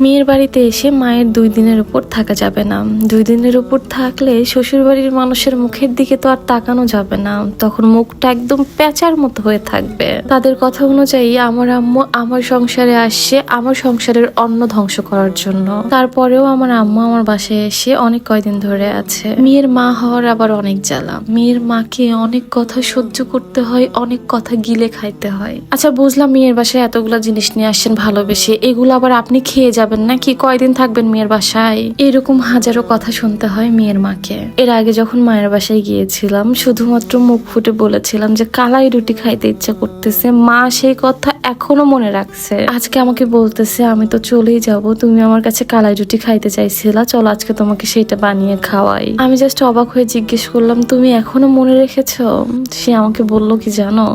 মেয়ের বাড়িতে এসে মায়ের 2 দিনের উপর থাকা যাবে না। 2 দিনের উপর থাকলে শ্বশুর বাড়ির মানুষের মুখের দিকে তো আর তাকানো যাবে না, তখন মুখটা একদম প্যাঁচার মতো হয়ে থাকবে। তাদের কথা অনুযায়ী আমার আম্মু আমার সংসারে আসছে আমার সংসারের অন্ন ধ্বংস করার জন্য। তারপরেও আমার আম্মু আমার বাসায় এসে অনেক কয়দিন ধরে আছে। মেয়ের মা হওয়ার আবার অনেক জ্বালা। মেয়ের মাকে অনেক কথা সহ্য করতে হয়, অনেক কথা গিলে খাইতে হয়। আচ্ছা বুঝলাম মেয়ের বাসায় এতগুলা জিনিস নিয়ে আসছেন ভালোবেসে, এগুলো আবার আপনি খেয়ে যাবেন নাকি? কয়দিন থাকবেন মেয়ের বাসায়? এরকম হাজারো কথা শুনতে হয় মেয়ের মাকে। এর আগে যখন মায়ের বাসায় গিয়েছিলাম শুধুমাত্র মুখ ফুটে বলেছিলাম যে কালাই রুটি খাইতে ইচ্ছা করতেছে, মা সেই কথা এখনো মনে রাখছে। আজকে আমাকে বলতেছে আমি তো চলেই যাব, তুমি আমার কাছে কালাই রুটি খাইতে চাইছিলা, চলো আজকে তোমাকে সেটা বানিয়ে খাওয়াই। আমি জাস্ট অবাক হয়ে জিজ্ঞেস করলাম তুমি এখনো মনে রেখেছো? সে আমাকে বললো কি জানো,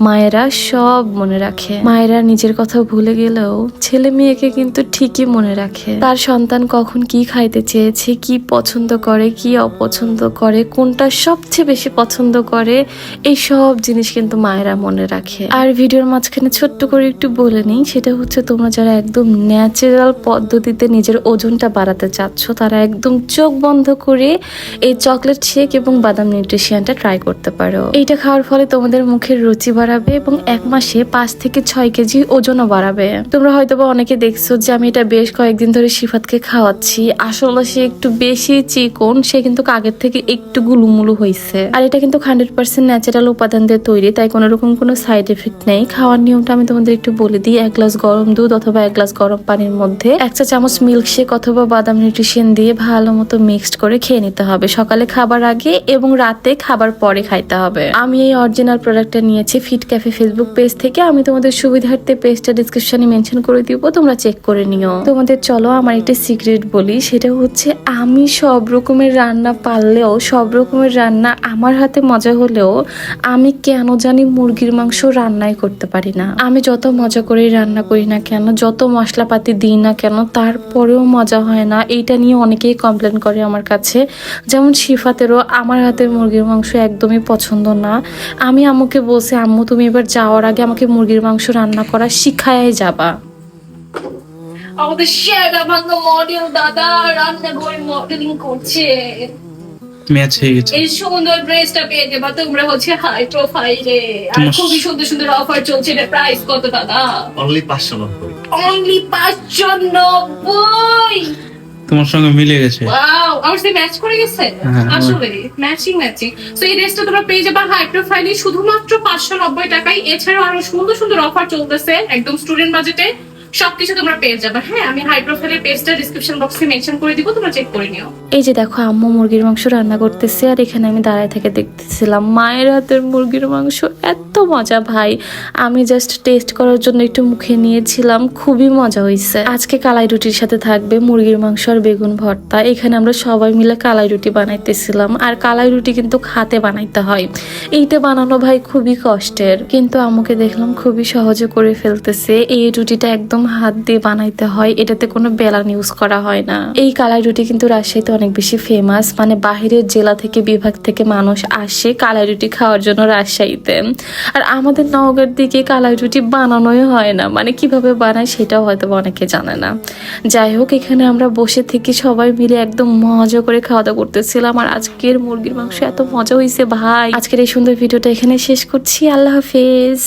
মায়েরা সব মনে রাখে। মায়েরা নিজের কথা ভুলে গেলেও ছেলে মেয়েকে কিন্তু ঠিকই মনে রাখে। তার সন্তান কখন কি খাইতে চেয়েছে, কি পছন্দ করে, কি অপছন্দ করে, কোনটা সবচেয়ে বেশি পছন্দ করে, এই সব জিনিস কিন্তু মায়েরা মনে রাখে। আর ভিডিওর মাঝখানে ছোট্ট করে একটু বলে নিই, সেটা হচ্ছে তোমরা যারা একদম ন্যাচারাল পদ্ধতিতে নিজের ওজনটা বাড়াতে চাচ্ছ তারা একদম চোখ বন্ধ করে এই চকলেট শেক এবং বাদাম নিউট্রিশনটা ট্রাই করতে পারো। এইটা খাওয়ার ফলে তোমাদের মুখের রুচি বাড়াবে এবং 1 মাসে 5 থেকে 6 কেজি ওজনও বাড়াবে। তোমরা হয়তোবা অনেকে দেখছো যে আমি এটা বেশ কয়েকদিন ধরে শিফাতকে খাওয়াচ্ছি। আসলে সে একটু বেশি চিকন, সে কিন্তু আগের থেকে একটু গুলুমুলু হয়েছে। আর এটা কিন্তু 100% ন্যাচারাল উপাদান দিয়ে তৈরি, তাই কোনো রকম কোনো সাইড এফেক্ট নেই। খাওয়ার নিয়মটা আমি তোমাদের একটু বলে দিই। 1 গ্লাস গরম দুধ অথবা 1 গ্লাস গরম পানির মধ্যে 1 চা চামচ মিল্ক শেক অথবা বাদাম নিউট্রিশন দিয়ে ভালো মতো মিক্সড করে খেয়ে নিতে হবে, সকালে খাবার আগে এবং রাতে খাবার পরে খাইতে হবে। আমি এই অরিজিনাল প্রোডাক্টটা নিয়েছি ফিট ক্যাফে ফেসবুক পেজ থেকে। আমি তোমাদের সুবিধার্থে পেজটা ডিসক্রিপশনে মেনশন করে দিব, তোমরা চেক করে নিও। তোমাদের চলো আমার একটা সিক্রেট বলি, সেটা হচ্ছে আমি সব রকমের রান্না পারলেও, সব রকমের রান্না আমার হাতে মজা হলেও আমি কেন জানি মুরগির মাংস রান্নাই করতে পারি না। আমি যত মজা করে রান্না করি না কেন, যত মশলাপাতি দিই না কেন, তারপরেও মজা হয় না। এইটা নিয়ে অনেকেই কমপ্লেন করে আমার কাছে। যেমন শিফাতেরও আমার হাতের মুরগির মাংস একদমই পছন্দ না। আমি আম্মুকে বলছি আম্মু তুমি এবার যাওয়ার আগে আমাকে মুরগির মাংস রান্না করা শিখায় যাবা। আমাদের সেরা ভাঙা মডেল দাদা রান্নাঘরে মডেলিং করছে। ম্যাচ হয়ে গেছে। এই সুন্দর ড্রেসটা পেয়ে যাবা তোমরা হচ্ছে হাই প্রোফাইলে, আর খুবই সুন্দর সুন্দর অফার চলছে। এটা প্রাইস কত দাদা? অনলি 590। অনলি 590। তোমার সঙ্গে মিলে গেছে। ওয়াও, আমার সাথে ম্যাচ করে গেছে। আসলে ম্যাচিং। সো এই ড্রেসটা তোমরা পেয়ে যাবা হাই প্রোফাইলে শুধুমাত্র 590 টাকায়। এছাড়াও আরো সুন্দর সুন্দর অফার চলতেছে একদম স্টুডেন্ট বাজেটে। সবকিছু তোমরা পেয়ে যাবে। হ্যাঁ, আমি হাই প্রোফাইলের পেজটা ডেসক্রিপশন বক্সে মেনশন করে দিব, তোমরা চেক করে নিও। এই যে দেখো আম্মু মুরগির মাংস রান্না করতেছে আর এখানে আমি দাঁড়ায় থেকে দেখতেছিলাম। মায়ের হাতের মুরগির মাংস এত মজা ভাই, আমি জাস্ট টেস্ট করার জন্য একটু মুখে নিয়েছিলাম, খুবই মজা হয়েছে। আজকে কালাই রুটির সাথে থাকবে মুরগির মাংস আর বেগুন ভর্তা। এখানে আমরা সবাই মিলে কালাই রুটি বানাইতেছিলাম। আর কালাই রুটি কিন্তু হাতে বানাইতে হয়, এইটা বানানো ভাই খুবই কষ্টের, কিন্তু আম্মুকে দেখলাম খুবই সহজে করে ফেলতেছে। এই রুটিটা একদম হাত দিয়ে বানাইতে হয়, এটাতে কোনো বেলান ইউজ করা হয় না। এই কালাই রুটি কিন্তু রাজশাহীতে অনেক বেশি ফেমাস, মানে বাহিরের জেলা থেকে বিভাগ থেকে মানুষ আসে কালাই রুটি খাওয়ার জন্য রাজশাহীতে। আর আমাদের নওগাঁর দিকে কালাই রুটি বানানোই হয় না, মানে কিভাবে বানায় সেটাও হয়তো অনেকে জানে না। যাই হোক, এখানে আমরা বসে থেকে সবাই মিলে একদম মজা করে খাওয়া দাওয়া করতেছিলাম। আর আজকের মুরগির মাংস এত মজা হয়েছে ভাই। আজকের এই সুন্দর ভিডিওটা এখানে শেষ করছি। আল্লাহ হাফেজ।